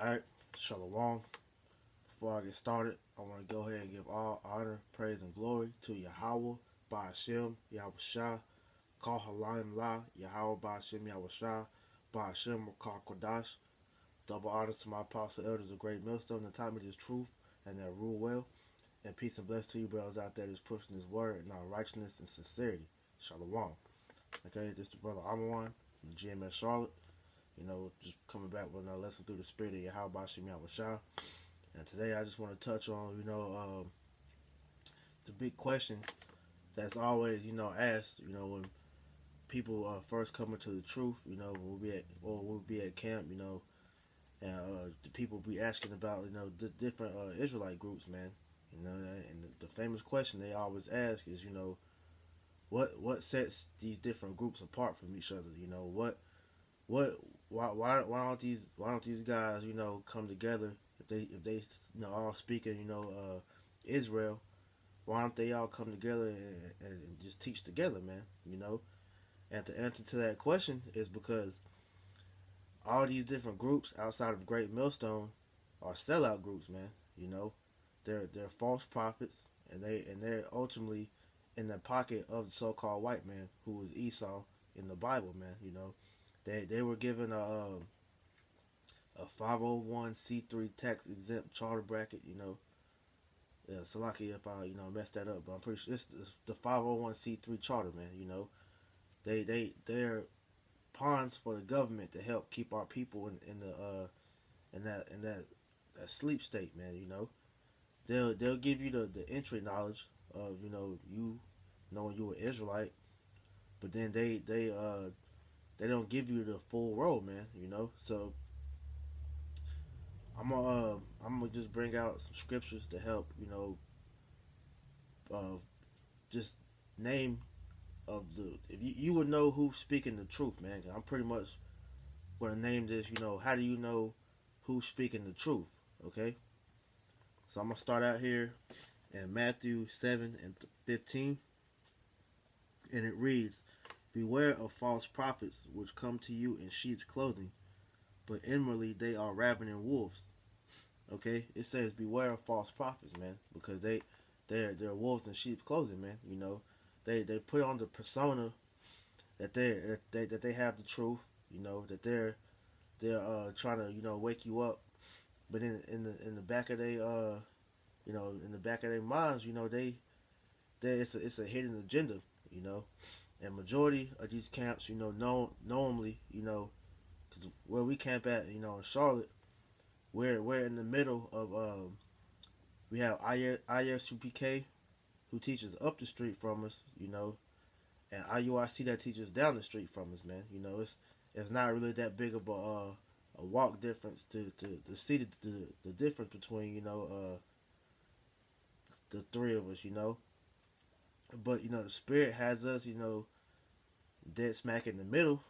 Alright, Shalom. Before I get started, I want to go ahead and give all honor, praise, and glory to Yahweh, Ba'ashem, Yahushua, Kal Halayim La, Yahweh, Ba'ashem, Yahushua, Ba'ashem, Kal Kodash. Double honor to my apostle elders of Great Millstone, the time of this truth, and that rule well. And peace and bless to you brothers out there that's pushing this word in all righteousness and sincerity. Shalom. Okay, this is the brother Amawan from GMS Charlotte. Just coming back with another lesson through the spirit of Yahweh Ba'ashem Yahushua. And today I just want to touch on, the big question that's always, asked, when people first come into the truth, we'll be at camp, and the people be asking about, the different Israelite groups, man, and the famous question they always ask is, what sets these different groups apart from each other, why don't these guys, come together if they all speaking, Israel, why don't they all come together and just teach together, man, And the answer to that question is because all these different groups outside of Great Millstone are sellout groups, man. They're false prophets, and they're ultimately in the pocket of the so-called white man who was Esau in the Bible, man. They were given a 501c3 tax exempt charter bracket, Salaki if I messed that up, but I'm pretty sure it's the 501c3 charter, man. They're pawns for the government to help keep our people in that sleep state, man. They'll give you the entry knowledge of you knowing you an Israelite, but then they don't give you the full role, man. So I'm gonna just bring out some scriptures to help just name of the if you would know who's speaking the truth, man. I'm pretty much gonna name this. How do you know who's speaking the truth? Okay, so I'm gonna start out here in Matthew 7:15, and it reads, "Beware of false prophets which come to you in sheep's clothing, but inwardly they are ravening wolves." Okay, it says beware of false prophets, man, because they're wolves in sheep's clothing, man. They put on the persona that they have the truth, that they're trying to wake you up, but in the back of they in the back of their minds, it's a hidden agenda, and majority of these camps, normally, because where we camp at, in Charlotte, we're in the middle of we have ISUPK who teaches up the street from us, and IUIC that teaches down the street from us, man. It's not really that big of a walk difference to see the difference between the three of us, But the spirit has us, dead smack in the middle,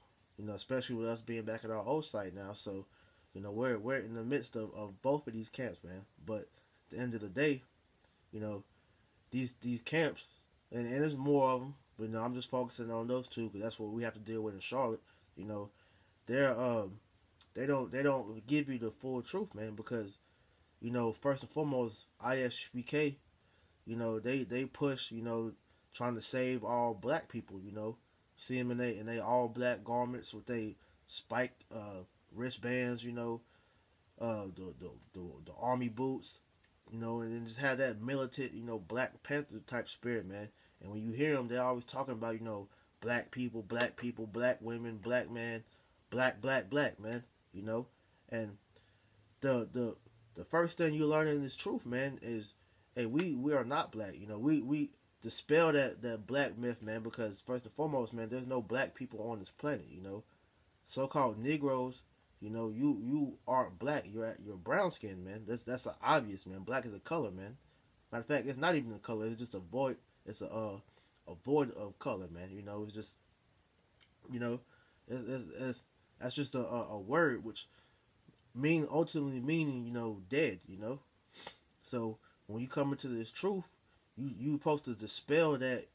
especially with us being back at our old site now. So, we're in the midst of both of these camps, man. But at the end of the day, these camps, and there's more of them, but I'm just focusing on those two because that's what we have to deal with in Charlotte. They're they don't give you the full truth, man, because first and foremost, ISPK, they push, trying to save all black people, see them in they all black garments with they spiked wristbands, the army boots, and then just have that militant, Black Panther type spirit, man. And when you hear them, they're always talking about, black people, black women, black man, black, man, And the first thing you learn in this truth, man, is, hey, we are not black, we dispel that black myth, man, because first and foremost, man, there's no black people on this planet, So-called Negroes, you aren't black. You're brown skinned, man. That's obvious, man. Black is a color, man. Matter of fact, it's not even a color. It's just a void. It's a void of color, man. It's just, it's that's just a word which ultimately meaning, dead, So when you come into this truth, you supposed to dispel that,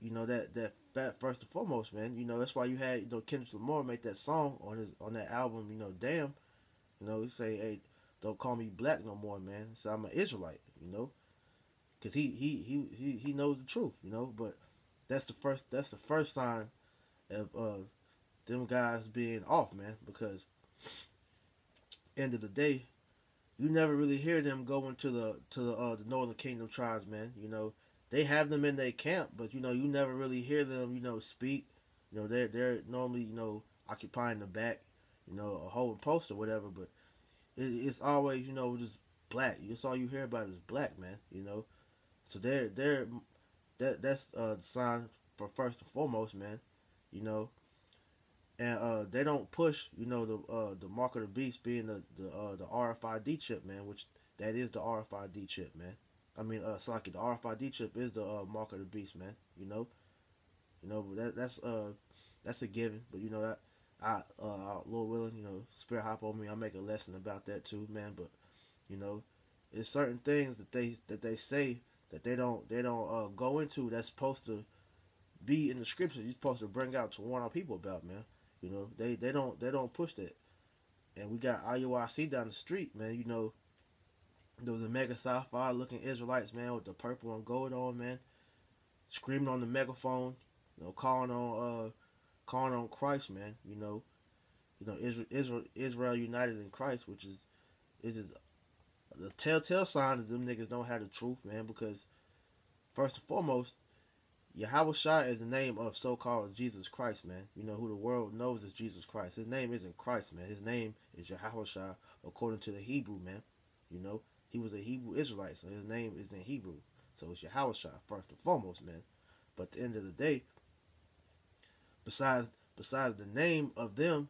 that first and foremost, man. That's why you had, Kendrick Lamar make that song on that album, Damn. He say, hey, don't call me black no more, man. So I'm an Israelite, you know, because he knows the truth, you know. But that's the first sign of them guys being off, man. Because end of the day, you never really hear them going to the Northern Kingdom tribes, man. You know, they have them in their camp, but you know, you never really hear them, you know, speak. You know, they're normally, you know, occupying the back, you know, a whole post or whatever. But it's always, you know, just black. That's all you hear about is black, man. You know, so that's the sign for first and foremost, man. You know, and they don't push, you know, the mark of the beast being the RFID chip, man, which that is the RFID chip, man. I mean, Saki, the RFID chip is the mark of the beast, man. You know, but that's a given. But you know that Lord willing, you know, spirit hop on me. I'll make a lesson about that too, man. But you know, it's certain things that they say that they don't go into that's supposed to be in the scriptures. You're supposed to bring out to warn our people about, man. You know, they don't push that. And we got IUIC down the street, man. You know, there was a mega sci-fi looking Israelites, man, with the purple and gold on, man, screaming on the megaphone, you know, calling on Christ, man. You know, Israel united in Christ, which is the telltale sign that them niggas don't have the truth, man. Because first and foremost, Yahweh Shai is the name of so-called Jesus Christ, man. You know, who the world knows is Jesus Christ. His name isn't Christ, man. His name is Yahweh Shai, according to the Hebrew, man. You know, he was a Hebrew Israelite, so his name is in Hebrew. So it's Yahweh Shai, first and foremost, man. But at the end of the day, besides the name of them,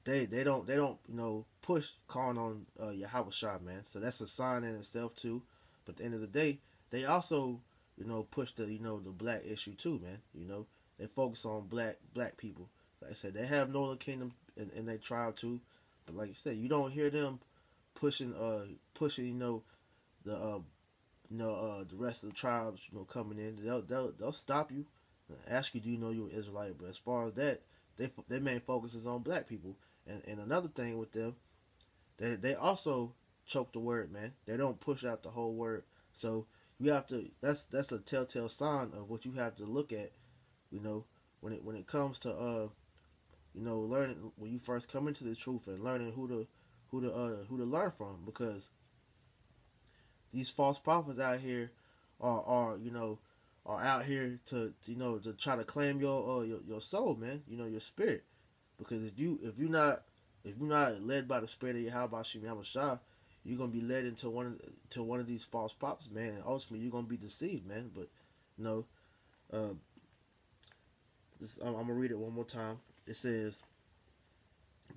they don't you know, push calling on Yahweh Shai, man. So that's a sign in itself too. But at the end of the day, they also, you know, push the, you know, the black issue too, man. You know, they focus on black people. Like I said, they have Northern Kingdom in their tribe too. But like you said, you don't hear them pushing you know, the rest of the tribes, you know, coming in. They'll stop you, ask you, do you know you're an Israelite? But as far as that, their main focus is on black people. And another thing with them, they also choke the word, man. They don't push out the whole word. So you have to. That's a telltale sign of what you have to look at. You know, when it comes to you know, learning when you first come into the truth and learning who to learn from, because these false prophets out here are you know, are out here to you know, to try to claim your soul, man. You know, your spirit. Because if you're not led by the spirit of Yahweh Shai, you're gonna be led into one of these false prophets, man, and ultimately you're gonna be deceived, man. But you know, I'm gonna read it one more time. It says,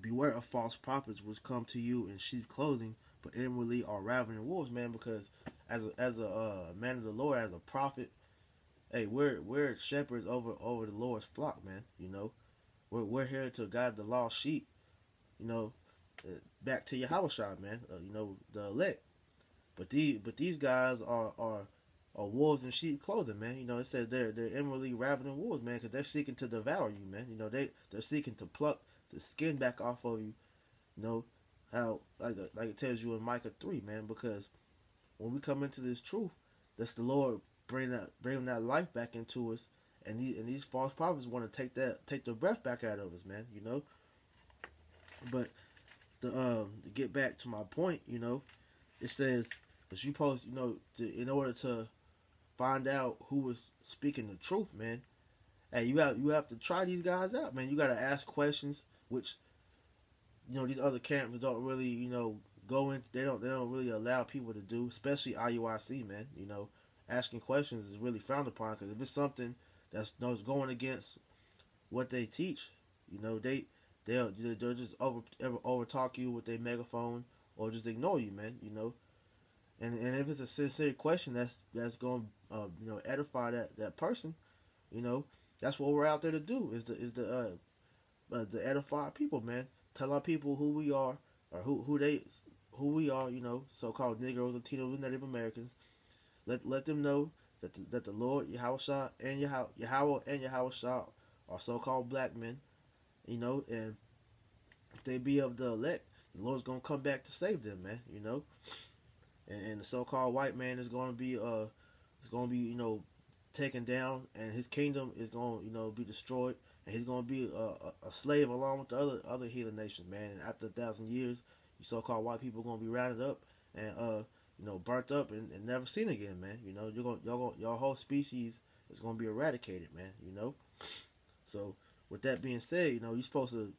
"Beware of false prophets which come to you in sheep clothing, but inwardly are ravening wolves," man. Because as a man of the Lord, as a prophet, hey, we're shepherds over the Lord's flock, man. You know, we're here to guide the lost sheep. You know, back to Yahweh Shai, man. You know, the elect. But these guys are wolves in sheep clothing, man. You know, it says they're inwardly ravening wolves, man, because they're seeking to devour you, man. You know, they're seeking to pluck the skin back off of you. You know, how like it tells you in Micah 3, man. Because when we come into this truth, that's the Lord bringing that life back into us. And these false prophets want to take the breath back out of us, man. You know, but to get back to my point, you know, it says that you supposed, you know, in order to find out who was speaking the truth, man. Hey, you have to try these guys out, man. You got to ask questions, which, you know, these other camps don't really, you know, go in. They don't really allow people to do, especially IUIC, man. You know, asking questions is really frowned upon, because if it's something that's going against what they teach, you know, they'll just over talk you with their megaphone, or just ignore you, man. You know, and if it's a sincere question that's going to you know, edify that person, you know, that's what we're out there to do, is to edify our people, man. Tell our people who we are, or who we are, you know, so-called Negroes, Latinos, and Native Americans. Let them know that the Lord Yahweh Shai and Yahweh Shai are so-called black men, you know, and if they be of the elect, the Lord's gonna come back to save them, man. You know, and the so-called white man is gonna be taken down, and his kingdom is gonna be destroyed, and he's gonna be a slave along with the other heathen nations, man. And after 1,000 years, you so-called white people are gonna be rounded up and burnt up and never seen again, man. You know, your whole species is gonna be eradicated, man. You know, so with that being said, you're supposed to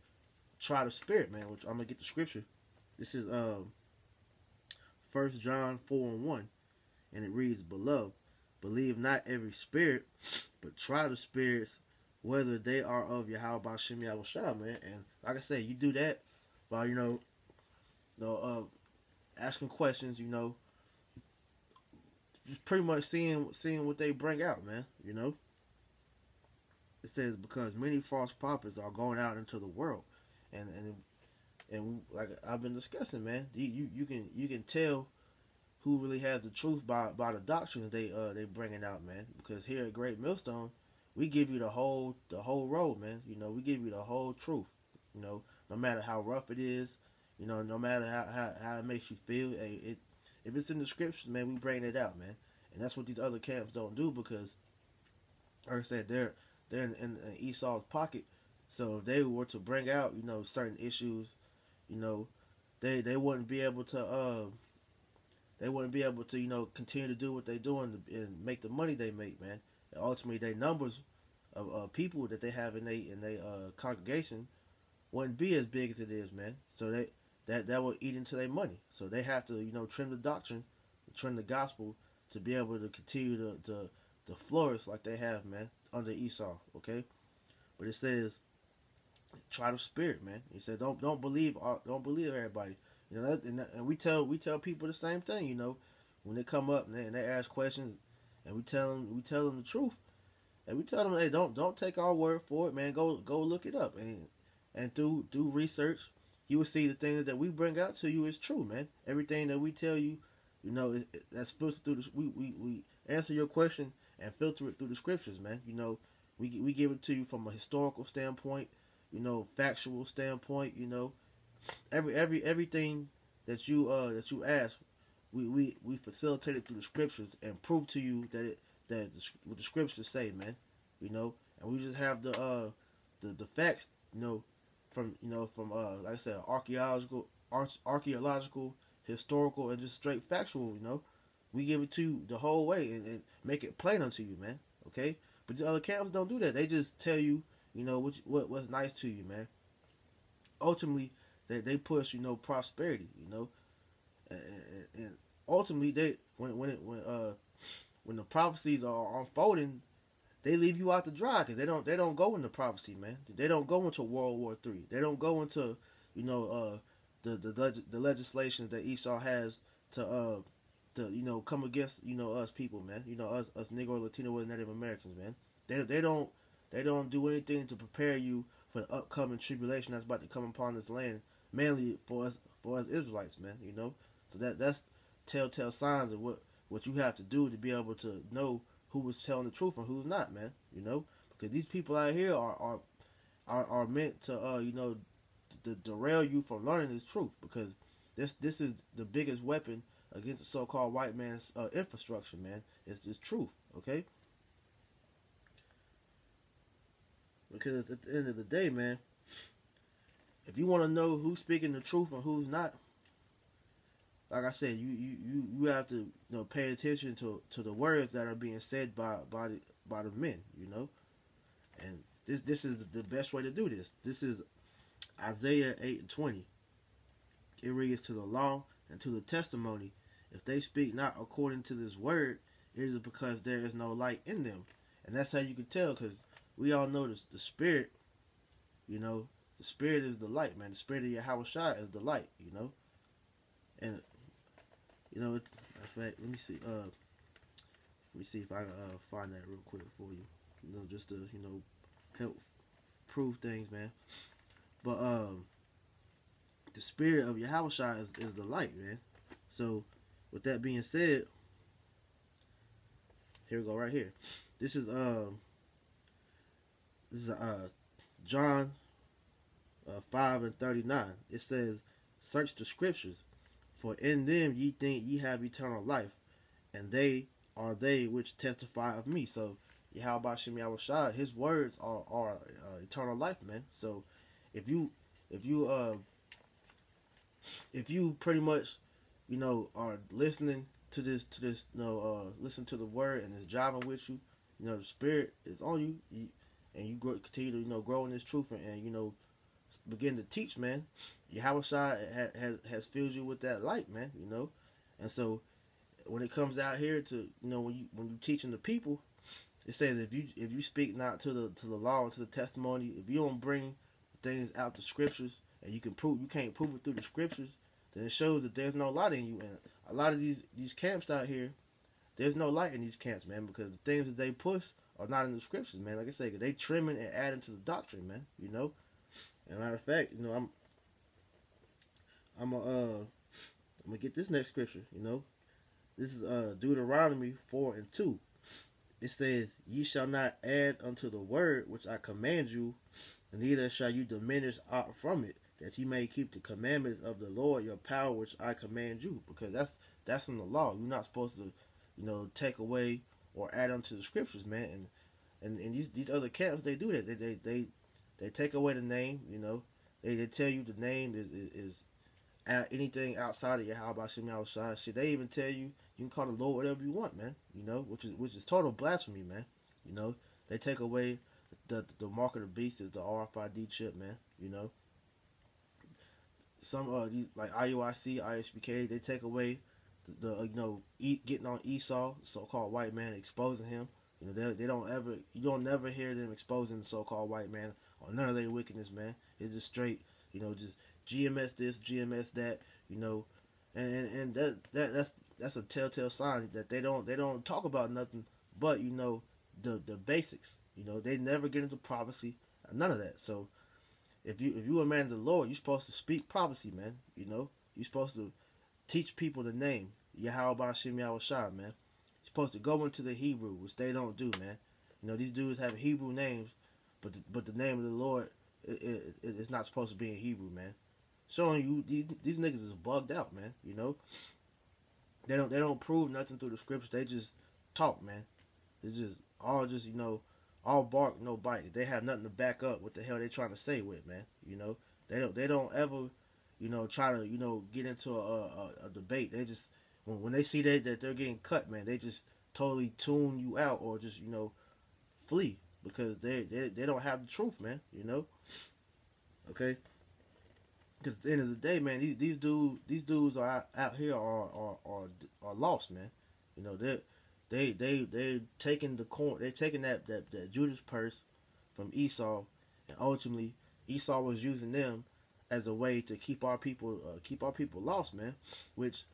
try the spirit, man. Which I'm gonna get the scripture. This is 1 John 4:1, and it reads, "Beloved, believe not every spirit, but try the spirits whether they are of Yahweh Ba'Shem Yahushua," man. And like I said, you do that by asking questions, just pretty much seeing what they bring out, man. It says, because many false prophets are going out into the world, and like I've been discussing, man, you can tell who really has the truth by the doctrines they bringing out, man. Because here at Great Millstone, we give you the whole road, man. We give you the whole truth. No matter how rough it is, no matter how it makes you feel, if it's in the scriptures, man, we bring it out, man. And that's what these other camps don't do, because, like I said, they're in Esau's pocket. So if they were to bring out, certain issues, they wouldn't be able to continue to do what they're doing and make the money they make, man. And ultimately, their numbers of people that they have in their congregation wouldn't be as big as it is, man. So that will eat into their money. So they have to, trim the doctrine, trim the gospel to be able to continue to flourish like they have, man, under Esau. Okay, but it says, try the spirit, man. He said, don't believe everybody. And we tell people the same thing. When they come up and they ask questions, and we tell them the truth, and we tell them, hey, don't take our word for it, man. Go look it up and do research. You will see the things that we bring out to you is true, man. Everything that we tell you, that's filtered through we answer your question and filter it through the scriptures, man. We give it to you from a historical standpoint, factual standpoint, everything that you ask, we facilitate it through the scriptures and prove to you what the scriptures say, man. And we just have the facts, from like I said, archaeological, historical, and just straight factual. We give it to you the whole way and make it plain unto you, man. Okay, but the other camps don't do that. They just tell you, what's nice to you, man. Ultimately, they push, prosperity, and ultimately when the prophecies are unfolding, they leave you out to dry, because they don't go into prophecy, man. They don't go into World War III. They don't go into the legislations that Esau has to come against us people, man. Us Negro, Latino, and Native Americans, man. They don't do anything to prepare you for the upcoming tribulation that's about to come upon this land, mainly for us Israelites, man. So that's telltale signs of what you have to do to be able to know who was telling the truth and who's not, man. Because these people out here are meant to to derail you from learning this truth, because this is the biggest weapon against the so-called white man's infrastructure, man. It's truth, okay? Because at the end of the day, man, if you want to know who's speaking the truth and who's not, like I said, you have to pay attention to the words that are being said by the men, and this is the best way to do this. This is Isaiah 8:20. It reads, "To the law and to the testimony, if they speak not according to this word, it is because there is no light in them." And that's how you can tell, because we all know the spirit. The spirit is the light, man. The spirit of Yahweh Shai is the light, and in fact, let me see if I can find that real quick for you. Just to help prove things, man. But the spirit of Yahweh Shai is the light, man. So with that being said, here we go right here. This is John 5:39. It says, search the scriptures, for in them ye think ye have eternal life, and they are they which testify of me. So Yahweh Shem Yahushua, his words are eternal life, man. So if you if you if you pretty much are listening to this listen to the word and it's jiving with you, the spirit is on you, and you continue to grow in this truth and begin to teach, man. Yahweh has filled you with that light, man. And so when it comes out here to when you teaching the people, it says if you speak not to the law and to the testimony, if you don't bring things out the scriptures and you can't prove it through the scriptures, then it shows that there's no light in you. And a lot of these camps out here, there's no light in these camps, man, because the things that they push are not in the scriptures, man. Like I said, they trimming and adding to the doctrine, man. And matter of fact, I'm gonna get this next scripture. This is Deuteronomy 4:2. It says, "Ye shall not add unto the word which I command you, and neither shall you diminish aught from it, that ye may keep the commandments of the Lord your power which I command you." Because that's in the law. You're not supposed to, take away or add unto the scriptures, man. And these other camps, they do that. They take away the name. They tell you the name is anything outside of Yahweh Shem Yahushua. Shit, they even tell you can call the Lord whatever you want, man. Which is total blasphemy, man. They take away the mark of the beast is the RFID chip, man. Some these like IUIC, ISBK, they take away getting on Esau, so-called white man, exposing him. They don't ever, you don't never hear them exposing the so-called white man or none of their wickedness, man. It's just straight, just GMS this, GMS that, and that's a telltale sign that they don't talk about nothing but the basics. They never get into prophecy, none of that. So if you a man of the Lord, you're supposed to speak prophecy, man. You're supposed to teach people the name Yahweh Shem Yahushua, man. You're supposed to go into the Hebrew, which they don't do, man. These dudes have Hebrew names, but the name of the Lord it's not supposed to be in Hebrew, man. Showing you these niggas is bugged out, man. They don't prove nothing through the scriptures. They just talk, man. It's just all bark, no bite. They have nothing to back up what the hell they trying to say with, man. They don't ever try to get into a debate. They just when they see that they're getting cut, man, they just totally tune you out or just flee because they don't have the truth, man. Okay. Because at the end of the day, man, these dudes are out here are lost, man. They're taking the coin, they're taking that Judas purse from Esau, and ultimately Esau was using them as a way to keep our people lost, man. Which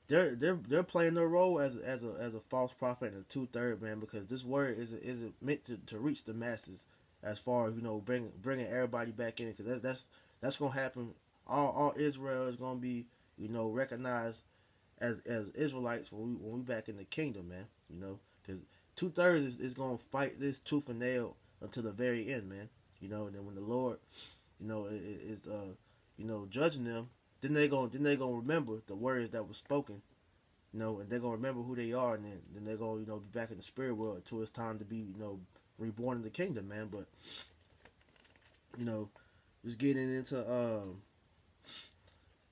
they're playing their role as a false prophet and a 2/3, man, because this word isn't meant to reach the masses as far as bringing everybody back in, because that's gonna happen. All Israel is gonna be recognized as Israelites when we back in the kingdom, man. Because 2/3 is gonna fight this tooth and nail until the very end, man. And then when the Lord is judging them, then they gonna remember the words that were spoken, and they're gonna remember who they are, and then they're gonna be back in the spirit world until it's time to be reborn in the kingdom, man. But just getting into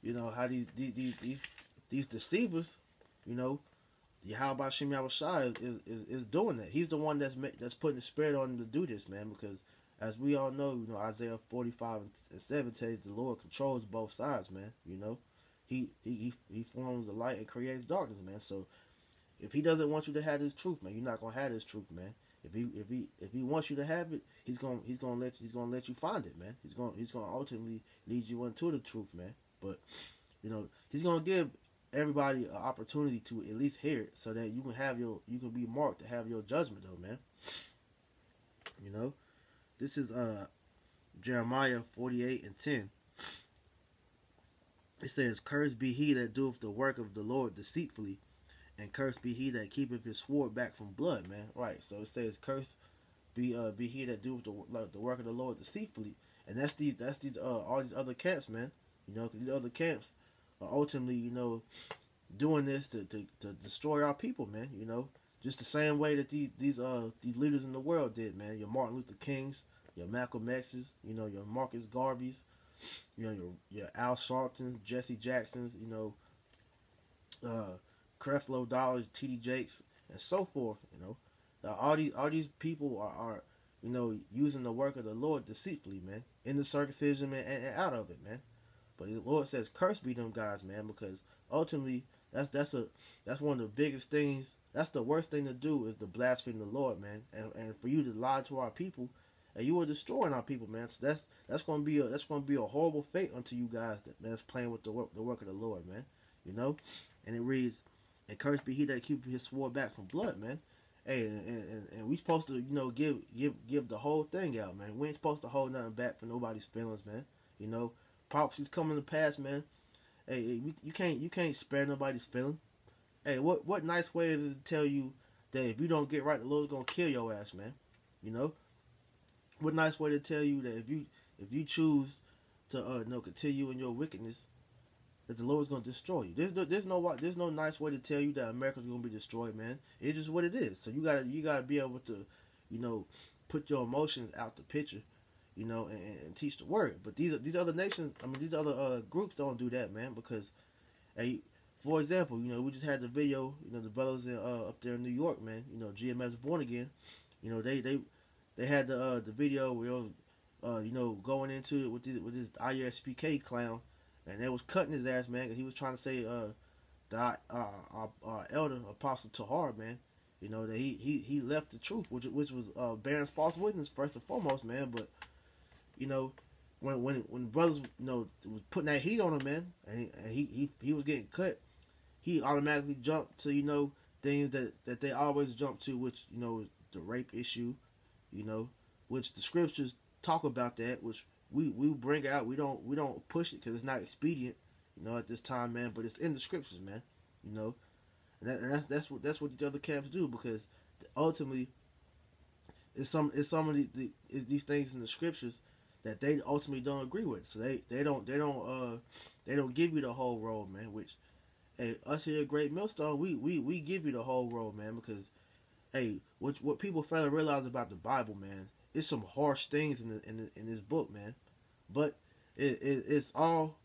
how these deceivers, Yahweh Shem Yahushua is doing that. He's the one that's putting the spirit on them to do this, man. Because as we all know, Isaiah 45:7 tells the Lord controls both sides, man. He forms the light and creates darkness, man. So if he doesn't want you to have this truth, man, you're not gonna have this truth, man. If he wants you to have it, he's gonna let you find it, man. He's gonna ultimately lead you into the truth, man. But he's gonna give everybody an opportunity to at least hear it, so that you can be marked to have your judgment, though, man. This is Jeremiah 48:10. It says, "Cursed be he that doeth the work of the Lord deceitfully, and cursed be he that keepeth his sword back from blood," man. Right. So it says, "Cursed be he that doeth the work of the Lord deceitfully," and that's these all these other camps, man. You know, 'cause these other camps are ultimately, you know, doing this to destroy our people, man. You know, just the same way that these leaders in the world did, man. Your Martin Luther Kings, your Malcolm X's, you know, your Marcus Garveys, you know, your Al Sharptons, Jesse Jacksons, you know, Creflo Dollars, T.D. Jakes, and so forth. You know, all these people are you know, using the work of the Lord deceitfully, man, in the circumcision and out of it, man. But the Lord says, "Curse be them guys, man," because ultimately that's one of the biggest things. That's the worst thing to do is to blaspheme the Lord, man, and for you to lie to our people, and you are destroying our people, man. So that's gonna be a horrible fate unto you guys that's playing with the work of the Lord, man. You know, and it reads, "And cursed be he that keepeth his sword back from blood," man. Hey, and we supposed to, you know, give the whole thing out, man. We ain't supposed to hold nothing back for nobody's feelings, man. You know, prophecies coming to pass, man. Hey, you can't spare nobody's feeling. Hey, what nice way is it to tell you that if you don't get right, the Lord's gonna kill your ass, man? You know, what nice way to tell you that if you choose to continue in your wickedness, that the Lord's gonna destroy you. There's no nice way to tell you that America's gonna be destroyed, man. It's just what it is. So you gotta be able to, you know, put your emotions out the picture, you know, and teach the word. But these other nations, I mean, these other groups don't do that, man. Because, hey, for example, you know, we just had the video, you know, the brothers up there in New York, man. You know, GMS Born Again. You know, they had the video where you know, going into it with this ISPK clown. And they was cutting his ass, man, because he was trying to say that our elder, Apostle Tahar, man, you know, that he left the truth, which was bearing false witness, first and foremost, man. But, you know, when brothers, you know, was putting that heat on him, man, and he was getting cut, he automatically jumped to, you know, things that they always jump to, which, you know, is the rape issue, you know, which the scriptures talk about that, which we bring out. We don't push it because it's not expedient, you know, at this time, man. But it's in the scriptures, man. You know, and that's what these other camps do, because ultimately it's some of these things in the scriptures that they ultimately don't agree with. So they don't give you the whole road, man. Which, hey, us here at Great Millstone, we give you the whole road, man. Because, hey, what people fail to realize about the Bible, man, it's some harsh things in this book, man. But it's all,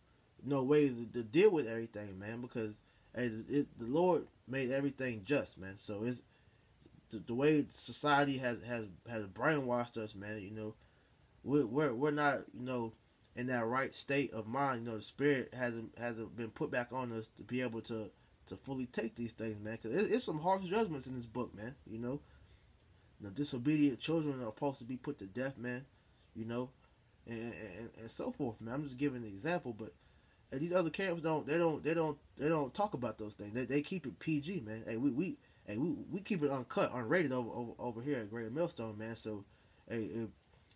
you know, ways to deal with everything, man. Because, hey, the Lord made everything just, man. So it's the way society has brainwashed us, man. You know, we're not, you know, in that right state of mind. You know, the spirit hasn't been put back on us to be able to fully take these things, man. Because it's some harsh judgments in this book, man. You know, disobedient children are supposed to be put to death, man. You know, and so forth, man. I'm just giving an example, but these other camps don't talk about those things. They keep it PG, man. Hey, we keep it uncut, unrated over here at Great Millstone, man. So, hey, if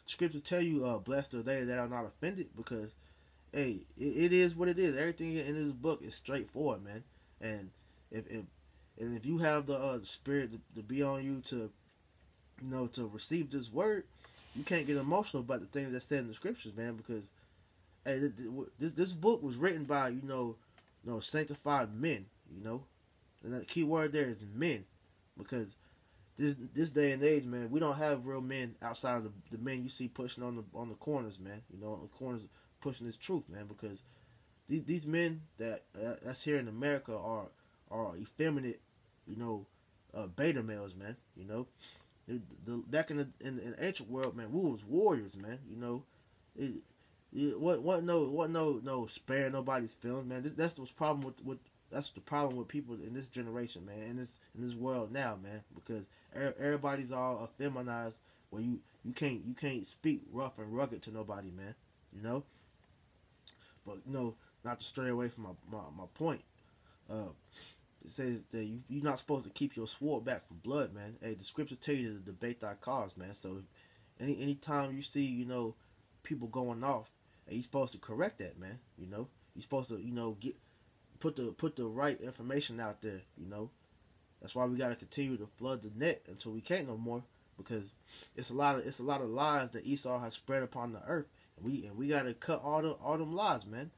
scriptures tell you, blessed are they that are not offended, because, hey, it is what it is. Everything in this book is straightforward, man. And if you have the spirit to be on you to, you know, to receive this word, you can't get emotional about the things that's said in the scriptures, man. Because, hey, this book was written by, you know, sanctified men, you know, and the key word there is men, because this day and age, man, we don't have real men outside of the men you see pushing on the corners, man. You know, on the corners pushing this truth, man. Because these men that's here in America are effeminate, you know, beta males, man. You know, back in the ancient world, man, we was warriors, man. You know, what no spare nobody's feelings, man. That's the problem that's the problem with people in this generation, man, in this world now, man. Because everybody's all effeminized, where you can't speak rough and rugged to nobody, man. You know. But, you know, not to stray away from my point. It says that you're not supposed to keep your sword back from blood, man. Hey, the scriptures tell you to debate thy cause, man. So any time you see, you know, people going off, hey, you're supposed to correct that, man. You know, you're supposed to, you know, put the right information out there. You know, that's why we got to continue to flood the net until we can't no more, because it's a lot of lies that Esau has spread upon the earth, and we got to cut all them lies, man.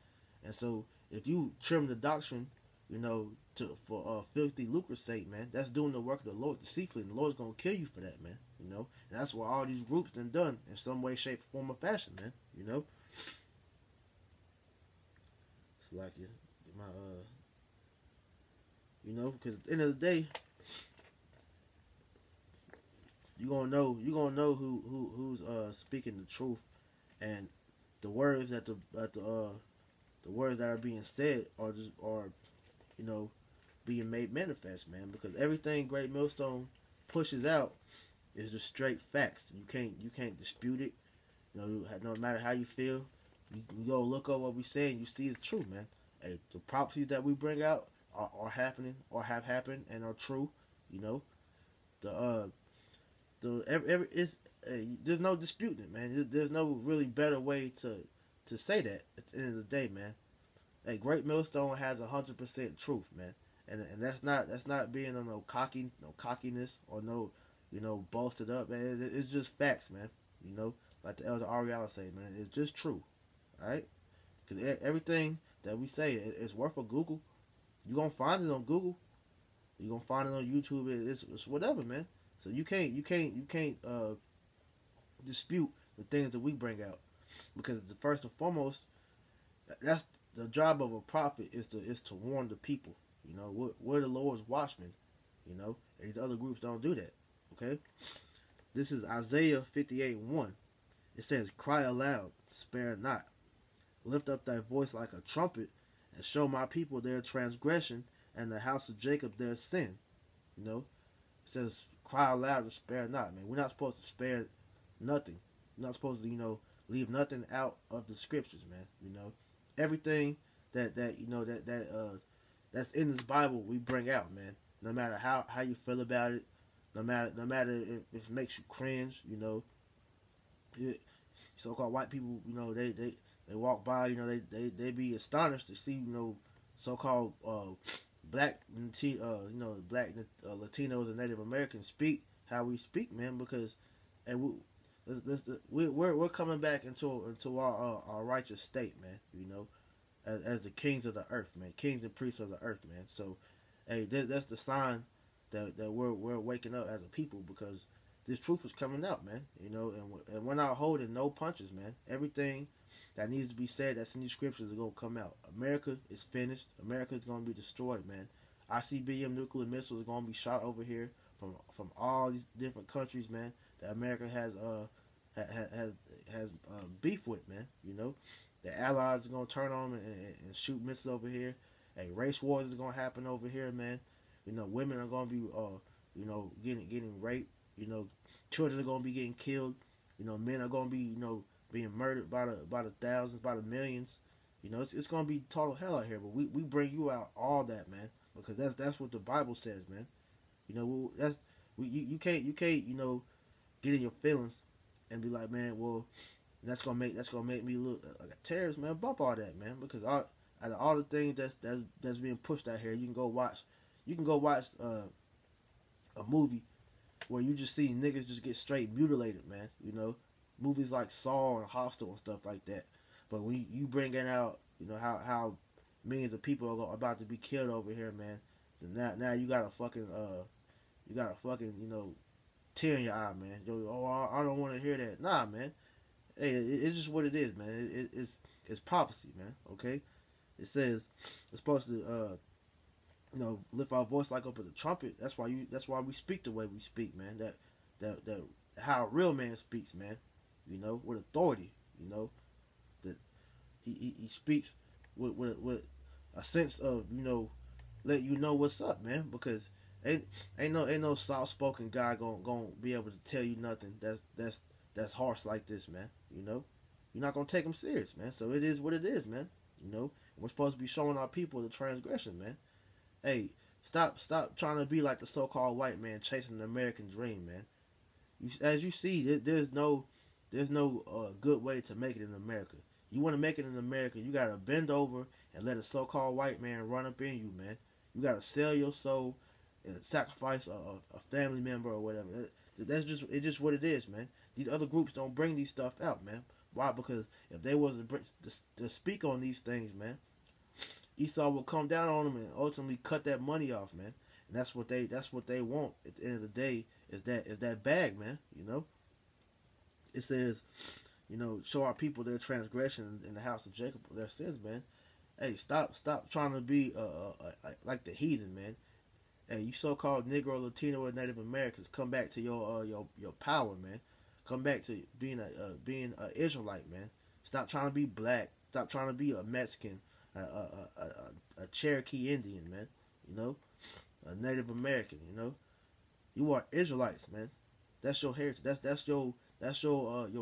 And so if you trim the doctrine, you know, for filthy lucre's sake, man, that's doing the work of the Lord deceitfully, and the Lord's gonna kill you for that, man. You know, and that's what all these groups done in some way, shape, form, or fashion, man. You know, it's like my you know, because at the end of the day, you gonna know who's speaking the truth, and the words the words that are being said are you know, being made manifest, man. Because everything Great Millstone pushes out is just straight facts. You can't dispute it. You know, no matter how you feel, you go look up what we say and you see it's true, man. Hey, the prophecies that we bring out are happening or have happened and are true. You know, it's there's no disputing it, man. There's no really better way to say that at the end of the day, man. Hey, Great Millstone has 100% truth, man, and that's not being on no cockiness or no, you know, boasted up, man. It's just facts, man. You know, like the Elder Ariella say, man, it's just true, all right? Because everything that we say is worth a Google. You gonna find it on Google. You gonna find it on YouTube. It's whatever, man. So you can't dispute the things that we bring out, because the first and foremost, that's the job of a prophet is to warn the people. You know, we're the Lord's watchmen. You know, and these other groups don't do that. Okay, this is Isaiah 58:1. It says, "Cry aloud, spare not, lift up thy voice like a trumpet, and show my people their transgression and the house of Jacob their sin." You know, it says, "Cry aloud and spare not." Man, we're not supposed to spare nothing. We're not supposed to, you know, leave nothing out of the scriptures, man. You know, everything that you know that's in this Bible we bring out, man. No matter how you feel about it, no matter if it makes you cringe, you know. So-called white people, you know, they walk by, you know, they be astonished to see, you know, so-called black, you know, black Latinos and Native Americans speak how we speak, man, because and we're coming back into our righteous state, man. You know, as the kings of the earth, man, kings and priests of the earth, man. So, hey, that's the sign that we're waking up as a people, because this truth is coming out, man. You know, and we're not holding no punches, man. Everything that needs to be said that's in these scriptures is gonna come out. America is finished. America is gonna be destroyed, man. ICBM nuclear missiles are gonna be shot over here from all these different countries, man. That America has beef with, man. You know, the allies are gonna turn on and shoot missiles over here. Hey, race wars is gonna happen over here, man. You know, women are gonna be you know, getting raped. You know, children are gonna be getting killed. You know, men are gonna be, you know, being murdered by the thousands, by the millions. You know, it's gonna be total hell out here. But we bring you out all that, man, because that's what the Bible says, man. You know, you can't you know, get in your feelings and be like, man, well, that's gonna make me look like a terrorist, man. Bump all that, man, because out of all the things that's being pushed out here, you can go watch a movie where you just see niggas just get straight mutilated, man. You know, movies like Saw and Hostel and stuff like that. But when you bringing out, you know, how millions of people are about to be killed over here, man. Now you got a fucking you know, tear in your eye, man. I don't want to hear that. Nah, man. Hey, it's just what it is, man. It's prophecy, man. Okay, it says it's supposed to you know, lift our voice like up with a trumpet. That's why we speak the way we speak, man. That how a real man speaks, man. You know, with authority. You know, that he speaks with a sense of, you know, let you know what's up, man. Because ain't no soft spoken guy gonna be able to tell you nothing that's harsh like this, man. You know, you're not gonna take him serious, man. So it is what it is, man. You know, we're supposed to be showing our people the transgression, man. Hey, stop trying to be like the so-called white man chasing the American dream, man. As you see, there's no good way to make it in America. You want to make it in America, you gotta bend over and let a so-called white man run up in you, man. You gotta sell your soul and sacrifice a family member or whatever. That's just what it is, man. These other groups don't bring these stuff out, man. Why? Because if they wasn't to speak on these things, man, Esau will come down on them and ultimately cut that money off, man. And that's what they want at the end of the day is that bag, man. It says, show our people their transgression in the house of Jacob, their sins, man. Hey, stop trying to be like the heathen, man. Hey, you so-called Negro, Latino, or Native Americans, come back to your power, man. Come back to being a Israelite, man. Stop trying to be black. Stop trying to be a Mexican, a Cherokee Indian, man. A Native American. You are Israelites, man. That's your heritage. That's your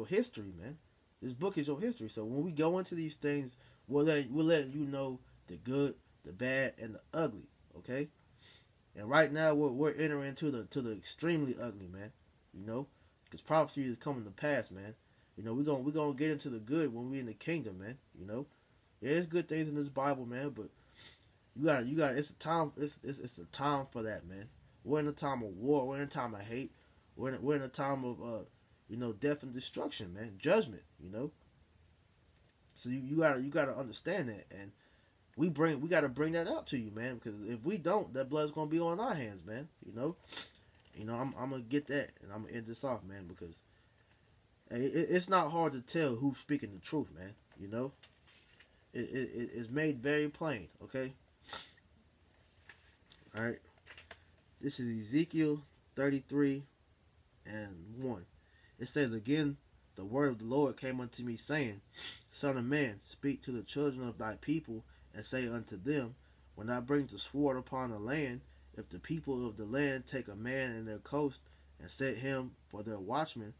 history, man. This book is your history. So when we go into these things, we'll let you know the good, the bad, and the ugly. Okay. And right now we're entering to the extremely ugly, man. Because prophecy is coming to pass, man. We're gonna get into the good when we're in the kingdom, man. There's good things in this Bible, man, but you got it's a time it's a time for that, man. We're in a time of war. We're in a time of hate. We're in a time of death and destruction, man. Judgment, So you gotta understand that, and we gotta bring that out to you, man. Because if we don't, that blood's gonna be on our hands, man. I'm gonna get that, and I'm gonna end this off, man, because it's not hard to tell who's speaking the truth, man. It's made very plain. Okay. All right. This is Ezekiel 33 and 1. It says, again, the word of the Lord came unto me, saying, Son of man, speak to the children of thy people, and say unto them, when I bring the sword upon the land, if the people of the land take a man in their coast, and set him for their watchman,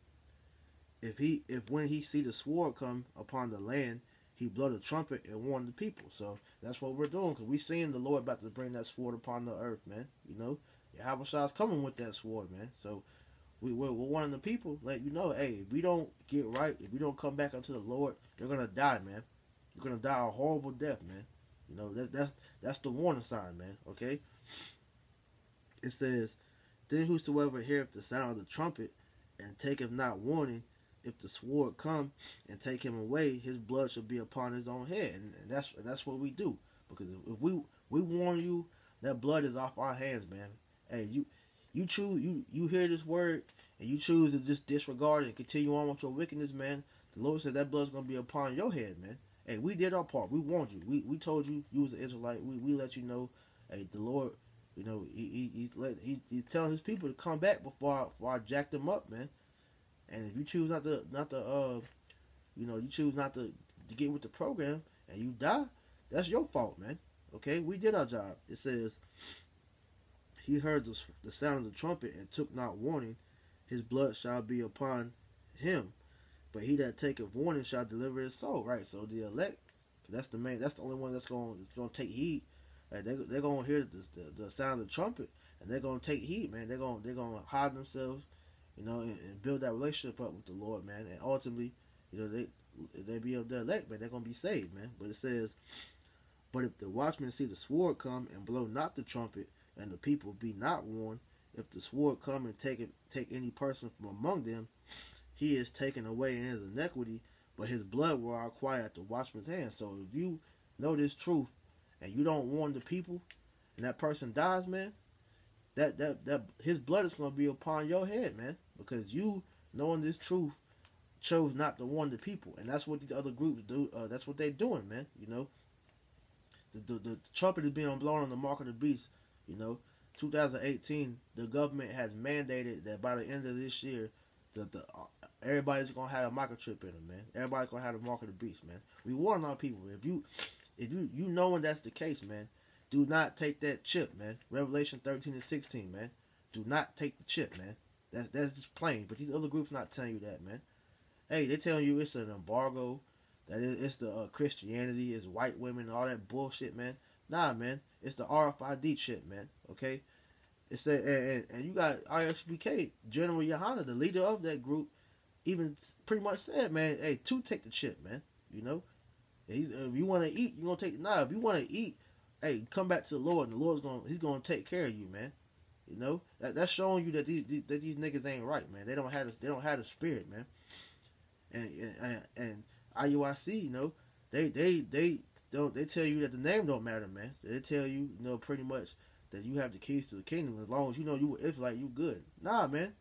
if when he see the sword come upon the land, he blow the trumpet and warn the people. So that's what we're doing, because we seeing the Lord about to bring that sword upon the earth, man. Yahushua is coming with that sword, man. So we're warning the people, let you know, hey, if we don't get right, if we don't come back unto the Lord, you're gonna die, man. You're gonna die a horrible death, man. That's the warning sign, man. Okay. It says, then whosoever heareth the sound of the trumpet and taketh not warning, if the sword come and take him away, his blood shall be upon his own head. And that's what we do. Because if we warn you, that blood is off our hands, man. Hey, you choose, you hear this word and you choose to just disregard it and continue on with your wickedness, man. The Lord said that blood's gonna be upon your head, man. Hey, we did our part. We warned you. We told you was an Israelite. We let you know. Hey, the Lord, he's telling his people to come back before I jack them up, man. And if you choose not to you choose not to get with the program and you die, that's your fault, man. Okay, we did our job. It says, he heard the sound of the trumpet and took not warning, his blood shall be upon him. But he that taketh warning shall deliver his soul. Right. So the elect, that's the only one that's gonna take heed. Right? They're gonna hear the sound of the trumpet and they're gonna take heed, man. They're gonna hide themselves, and build that relationship up with the Lord, man. And ultimately, they be of the elect, man. They're gonna be saved, man. But it says, but if the watchman see the sword come and blow not the trumpet, and the people be not warned, if the sword come and take any person from among them, he is taken away in his iniquity, but his blood will I acquire at the watchman's hand. So if you know this truth and you don't warn the people, and that person dies, man, that his blood is going to be upon your head, man, because you, knowing this truth, chose not to warn the people. And that's what these other groups do. That's what they're doing, man. The trumpet is being blown on the mark of the beast. 2018, the government has mandated that by the end of this year, everybody's gonna have a microchip in them, man. Everybody's gonna have the mark of the beast, man. We warn our people. If you knowing that's the case, man, do not take that chip, man. Revelation 13 and 16, man. Do not take the chip, man. That's just plain. But these other groups not telling you that, man. Hey, they're telling you it's an embargo, that it's the Christianity, it's white women, all that bullshit, man. Nah, man. It's the RFID chip, man. Okay? It's that, and you got RSBK, General Yohana, the leader of that group, even pretty much said, man, hey, to take the chip, man. If you want to eat, you're going to take it. Nah, if you want to eat, hey, come back to the Lord, and the Lord's he's going to take care of you, man. That's showing you that these niggas ain't right, man. They don't have the spirit, man. And IUIC, they they tell you that the name don't matter, man. They tell you, you know, pretty much that you have the keys to the kingdom as long as you know you it's like you good. Nah, man.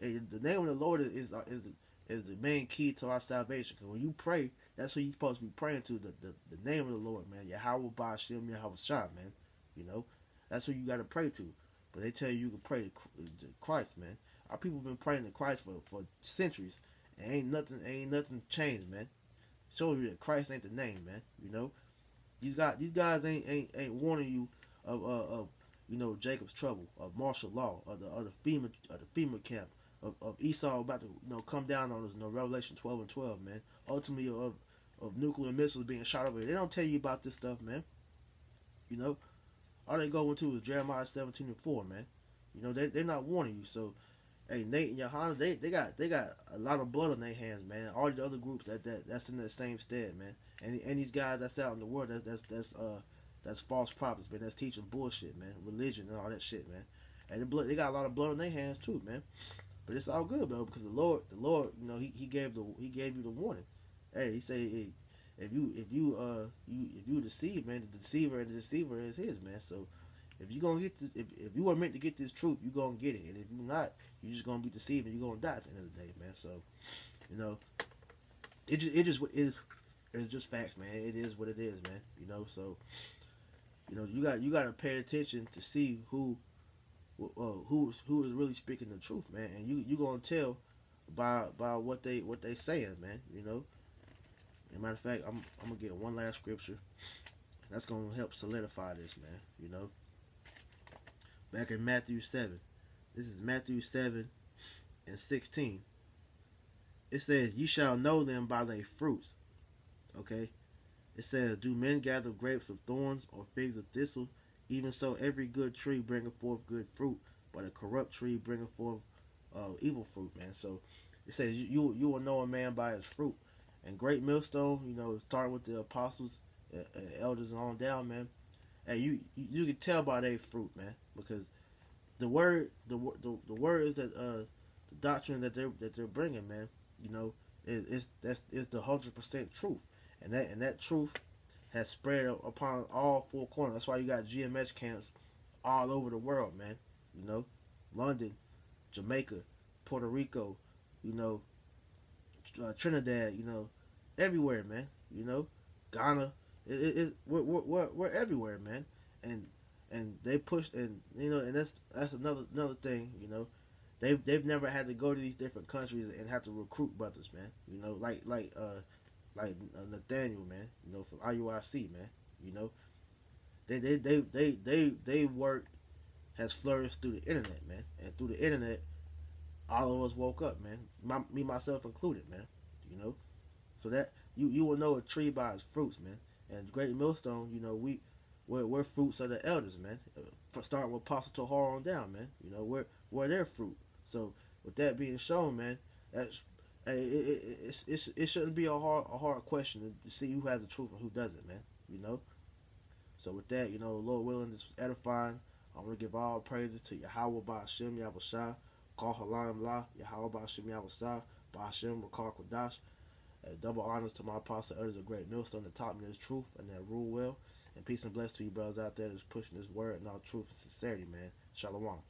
Hey, the name of the Lord is the main key to our salvation. Because when you pray, that's who you're supposed to be praying to. The name of the Lord, man. Yahweh Ba'ashem Yahweh Shah, man. You know, that's who you got to pray to. But they tell you can pray to Christ, man. Our people been praying to Christ for centuries, and ain't nothing changed, man. Show you that Christ ain't the name, man. You know, these guys ain't warning you of you know Jacob's trouble, of martial law, of the FEMA camp, of Esau about to come down on us. Revelation 12:12, man. Ultimately of nuclear missiles being shot over here. They don't tell you about this stuff, man. You know, all they go into is Jeremiah 17:4, man. You know, they're not warning you. So, hey, Nate and Johanna, they got a lot of blood on their hands, man. All the other groups that's in that same stead, man. And these guys that's out in the world that's false prophets, man. That's teaching bullshit, man. Religion and all that shit, man. And they got a lot of blood on their hands too, man. But it's all good, though, because the Lord, you know, he gave you the warning. Hey, he said, hey, if you deceive, man, the deceiver is his, man. So if you gonna if you are meant to get this truth, you gonna get it, and if you're not, you're just gonna be deceived and you're gonna die at the end of the day, man. So, you know, it's just facts, man. It is what it is, man. You know, so you know you got to pay attention to see who is really speaking the truth, man, and you gonna tell by what they saying, man. You know. As a matter of fact, I'm gonna get one last scripture that's gonna help solidify this, man. You know, back in Matthew 7. This is Matthew 7:16. It says, "Ye shall know them by their fruits." Okay. It says, "Do men gather grapes of thorns or figs of thistle? Even so, every good tree bringeth forth good fruit, but a corrupt tree bringeth forth evil fruit." Man, so it says you will know a man by his fruit. And Great Millstone, you know, starting with the apostles, elders, and on down, man. And you can tell by their fruit, man, because the word is that the doctrine that they're bringing, man, you know, is the 100% truth, and that truth has spread upon all four corners. That's why you got GMS camps all over the world, man. You know, London, Jamaica, Puerto Rico, you know, Trinidad, you know, everywhere, man. You know, Ghana, we're everywhere, man. And they pushed, and you know, and that's another thing, you know. They've never had to go to these different countries and have to recruit brothers, man. You know, like Nathaniel, man. You know, from IUIC, man. You know, they work has flourished through the internet, man, and through the internet, all of us woke up, man. Me myself included, man. You know, so that you will know a tree by its fruits, man. And Great Millstone, you know, we're fruits of the elders, man. Starting with Apostle Tahar on down, man. You know, we're their fruit. So with that being shown, man, that's it shouldn't be a hard question to see who has the truth and who doesn't, man. You know. So with that, you know, Lord willing, this was edifying. I want to give all praises to Yahweh Ba'ashem Yahweh Shah, Kal Halayim La, Yahweh Ba'ashem Yahweh Shah, Ba'ashem Rakar Kodash. Double honors to my apostle elders of Great Millstone that taught me this truth and that rule well. And peace and bless to you brothers out there that's pushing this word and all truth and sincerity, man. Shalom.